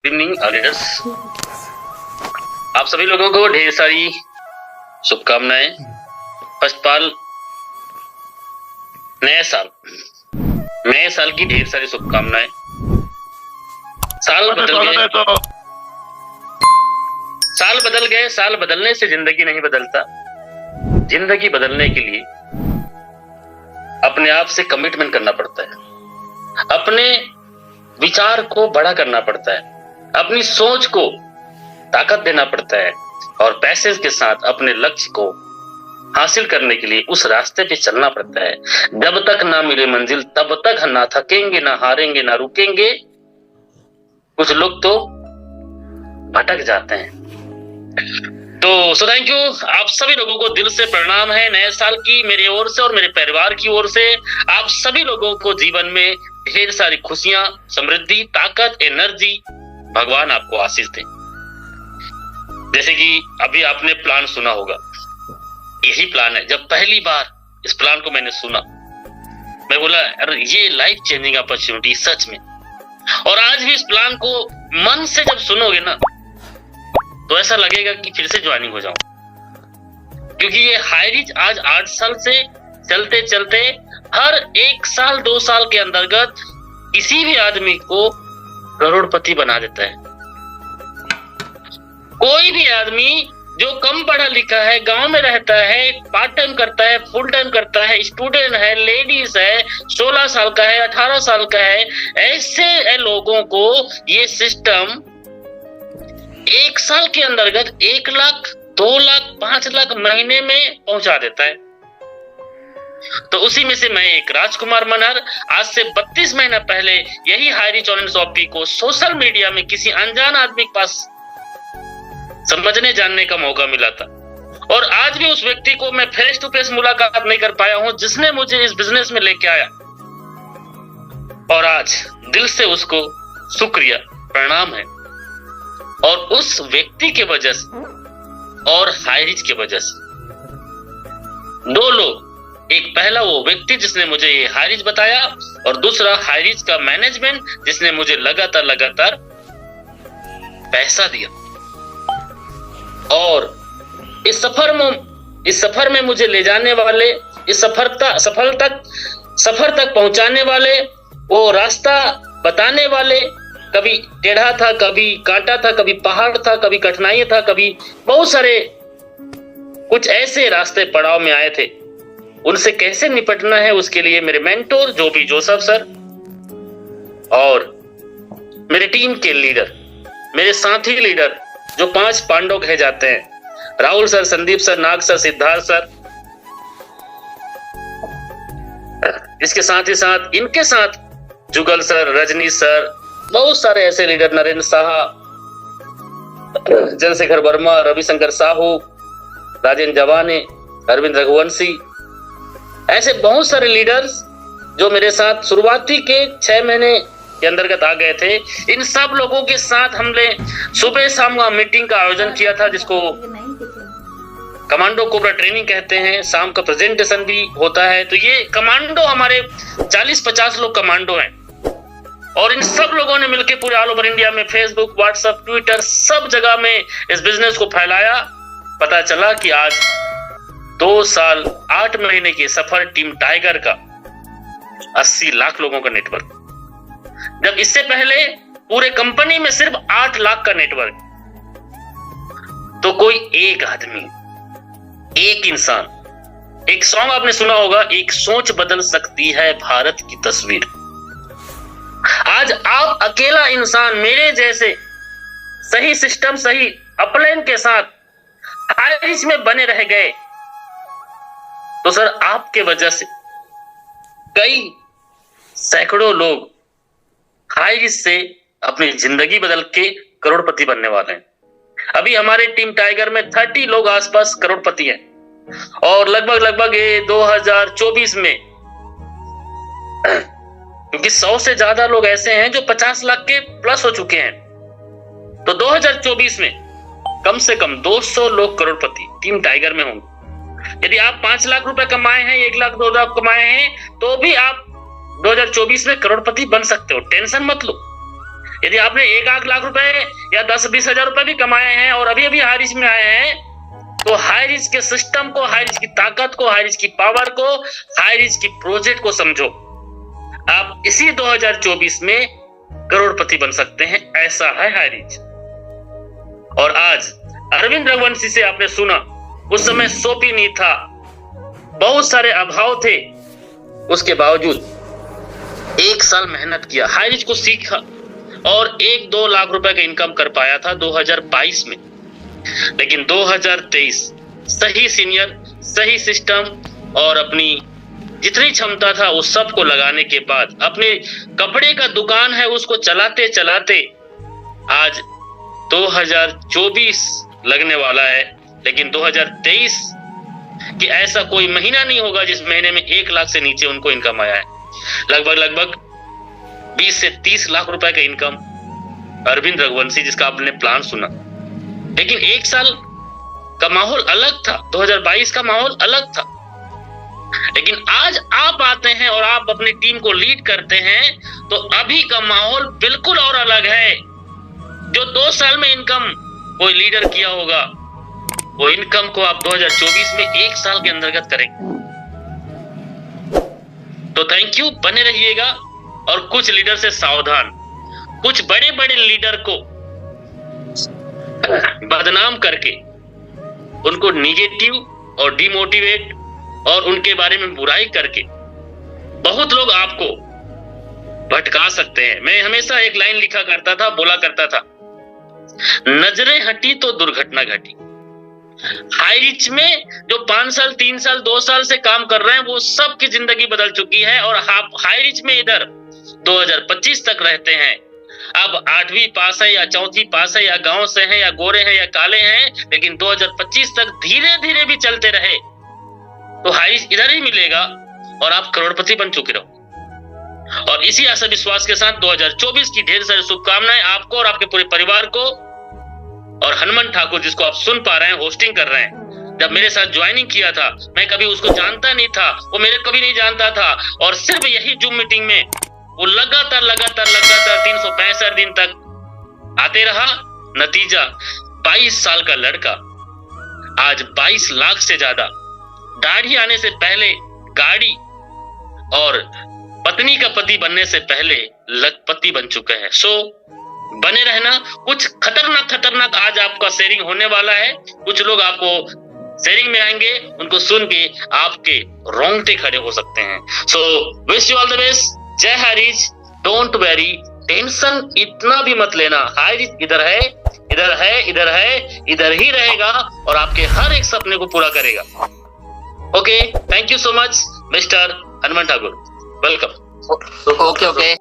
Evening leaders, आप सभी लोगों को ढेर सारी शुभकामनाएं। फर्स्ट ऑफ ऑल नए साल की ढेर सारी शुभकामनाएं। साल बदल गए, साल बदलने से जिंदगी नहीं बदलता। जिंदगी बदलने के लिए अपने आप से कमिटमेंट करना पड़ता है, अपने विचार को बड़ा करना पड़ता है, अपनी सोच को ताकत देना पड़ता है और पैसेज के साथ अपने लक्ष्य को हासिल करने के लिए उस रास्ते पे चलना पड़ता है। जब तक ना मिले मंजिल तब तक ना थकेंगे, ना हारेंगे, ना रुकेंगे। कुछ लोग तो भटक जाते हैं। तो थैंक यू, आप सभी लोगों को दिल से प्रणाम है नए साल की मेरी ओर से और मेरे परिवार की ओर से। आप सभी लोगों को जीवन में ढेर सारी खुशियां, समृद्धि, ताकत, एनर्जी भगवान आपको आशीष दे। जैसे कि अभी आपने प्लान सुना होगा, यही प्लान है। जब पहली बार इस प्लान को मैंने सुना, मैं बोला अरे ये लाइफ चेंजिंग अपॉर्चुनिटी सच में। और आज भी इस प्लान को मन से जब सुनोगे ना तो ऐसा लगेगा कि फिर से ज्वाइनिंग हो जाऊं, क्योंकि ये हाई रिच आज 8 साल से चलते चलते हर 1 साल 2 साल के अंतर्गत किसी भी आदमी को करोड़पति बना देता है। कोई भी आदमी जो कम पढ़ा लिखा है, गांव में रहता है, पार्ट टाइम करता है, फुल टाइम करता है, स्टूडेंट है, लेडीज है, 16 साल का है, 18 साल का है, ऐसे लोगों को ये सिस्टम 1 साल के अंतर्गत 1 लाख, 2 लाख, 5 लाख महीने में पहुंचा देता है। तो उसी में से मैं एक राजकुमार मनहर आज से 32 महीना पहले यही हाई रिच ऑनलाइन शॉपिंग को सोशल मीडिया में किसी अनजान आदमी के पास समझने जानने का मौका मिला था। और आज भी उस व्यक्ति को मैं फेस टू फेस मुलाकात नहीं कर पाया हूं जिसने मुझे इस बिजनेस में लेके आया। और आज दिल से उसको शुक्रिया, प्रणाम है। और उस व्यक्ति के वजह से और हाई रिच के वजह से 2 लोग, एक पहला वो व्यक्ति जिसने मुझे ये हाई रिच बताया और दूसरा हाई रिच का मैनेजमेंट जिसने मुझे लगातार पैसा दिया। और इस सफर में मुझे ले जाने वाले, इस सफर तक पहुंचाने वाले, वो रास्ता बताने वाले, कभी टेढ़ा था, कभी कांटा था, कभी पहाड़ था, कभी कठिनाई था, कभी बहुत सारे कुछ ऐसे रास्ते पड़ाव में आए थे। उनसे कैसे निपटना है उसके लिए मेरे मेंटोर जोसेफ सर और मेरे टीम के लीडर, मेरे साथी लीडर जो 5 पांडव कहे जाते हैं, राहुल सर, संदीप सर, नाग सर, सिद्धार्थ सर, इसके साथ ही साथ इनके साथ जुगल सर, रजनी सर, बहुत सारे ऐसे लीडर, नरेंद्र साहा, चंद्रशेखर वर्मा, रविशंकर साहू, राजेंद्र जवाने, अरविंद रघुवंशी, ऐसे बहुत सारे लीडर्स जो मेरे साथ शुरुआती के 6 महीने के अंतर्गत आ गए थे। इन सब लोगों के साथ हमने सुबह शाम का मीटिंग का आयोजन किया था जिसको कमांडो कोबरा ट्रेनिंग कहते हैं। शाम का प्रेजेंटेशन भी होता है। तो ये कमांडो हमारे 40-50 लोग कमांडो हैं और इन सब लोगों ने मिलकर पूरे ऑल ओवर इंडिया में फेसबुक, व्हाट्सएप, ट्विटर सब जगह में इस बिजनेस को फैलाया। पता चला कि आज 2 साल 8 महीने की सफर टीम टाइगर का 80 लाख लोगों का नेटवर्क, जब इससे पहले पूरे कंपनी में सिर्फ 8 लाख का नेटवर्क। तो कोई एक आदमी, एक इंसान, एक सॉन्ग आपने सुना होगा, एक सोच बदल सकती है भारत की तस्वीर। आज आप अकेला इंसान मेरे जैसे सही सिस्टम, सही अपलाइन के साथ हाई रिच में बने रह गए तो सर आपके वजह से कई सैकड़ों लोग हाई रिच से अपनी जिंदगी बदल के करोड़पति बनने वाले हैं। अभी हमारे टीम टाइगर में 30 लोग आसपास करोड़पति हैं और लगभग ये 2024 में क्योंकि 100 से ज्यादा लोग ऐसे हैं जो 50 लाख के प्लस हो चुके हैं। तो 2024 में कम से कम 200 लोग करोड़पति टीम टाइगर में होंगे। यदि आप 5 लाख रुपए कमाए हैं, 1 लाख 2 लाख कमाए हैं, तो भी आप 2024 में करोड़पति बन सकते हो। टेंशन मत लो। यदि आपने 1 लाख रुपए या 10-20 हजार रुपए भी कमाए हैं और अभी अभी हाई रिस्क में आए हैं, तो हाई रिस्क के सिस्टम को, हाई रिस्क की ताकत को, हाई रिस्क की पावर को, हाई रिस्क की प्रोजेक्ट को समझो। आप इसी 2024 में करोड़पति बन सकते हैं, ऐसा है हाई रिस्क। और आज अरविंद रघुवंशी से आपने सुना, उस समय सोपी नहीं था, बहुत सारे अभाव थे, उसके बावजूद 1 साल मेहनत किया, हाई रिस्क को सीखा और 1-2 लाख रुपए का इनकम कर पाया था 2022 में। लेकिन 2023 सही सीनियर, सही सिस्टम और अपनी जितनी क्षमता था उस सब को लगाने के बाद अपने कपड़े का दुकान है उसको चलाते चलाते आज 2024 लगने वाला है। लेकिन 2023 कि ऐसा कोई महीना नहीं होगा जिस महीने में 1 लाख से नीचे उनको इनकम आया है। लगभग 20 से 30 लाख रुपए का इनकम अरविंद रघुवंशी, जिसका आपने प्लान सुना। लेकिन 1 साल का माहौल अलग था, 2022 का माहौल अलग था। लेकिन आज आप आते हैं और आप अपनी टीम को लीड करते हैं, तो अभी का माहौल बिल्कुल और अलग है। जो 2 साल में इनकम कोई लीडर किया होगा, वो इनकम को आप 2024 में 1 साल के अंतर्गत करेंगे। तो थैंक यू, बने रहिएगा। और कुछ लीडर से सावधान, कुछ बड़े बड़े लीडर को बदनाम करके उनको निगेटिव और डिमोटिवेट और उनके बारे में बुराई करके बहुत लोग आपको भटका सकते हैं। मैं हमेशा एक लाइन लिखा करता था, बोला करता था, नजरें हटी तो दुर्घटना घटी। हाई रिच में जो 5 साल, 3 साल, 2 साल से काम कर रहे हैं, वो सबकी जिंदगी बदल चुकी है। और आप हाई रिच में इधर 2025 तक रहते हैं। अब 8वीं पास है या 4थी पास है या गांव से हैं या गोरे हैं या काले हैं, लेकिन 2025 तक धीरे धीरे भी चलते रहे तो हाई रिच इधर ही मिलेगा और आप करोड़पति बन चुके रहो। और इसी आशा विश्वास के साथ 2024 की ढेर सारी शुभकामनाएं आपको और आपके पूरे परिवार को। और हनुमान ठाकुर, जिसको आप सुन पा रहे हैं, होस्टिंग कर रहे हैं, जब मेरे साथ ज्वाइनिंग किया था, मैं कभी उसको जानता नहीं था, वो मेरे कभी नहीं जानता था। और सिर्फ यही जूम मीटिंग में वो लगातार 365 दिन तक आते रहा। नतीजा 22 साल का लड़का आज 22 लाख से ज्यादा, दाढ़ी आने से पहले गाड़ी और पत्नी का पति बनने से पहले लखपति बन चुके हैं। सो बने रहना। कुछ खतरनाक आज आपका शेयरिंग होने वाला है। कुछ लोग आपको शेयरिंग में आएंगे, उनको सुन के आपके रोंगटे खड़े हो सकते हैं। So wish you all the best. जय हाई रिच। डोंट वेरी, टेंशन इतना भी मत लेना। हाई रिच इधर है, इधर है, इधर है, इधर ही रहेगा और आपके हर एक सपने को पूरा करेगा। Okay, thank you so much mister Hanuman Thakur, welcome. Okay.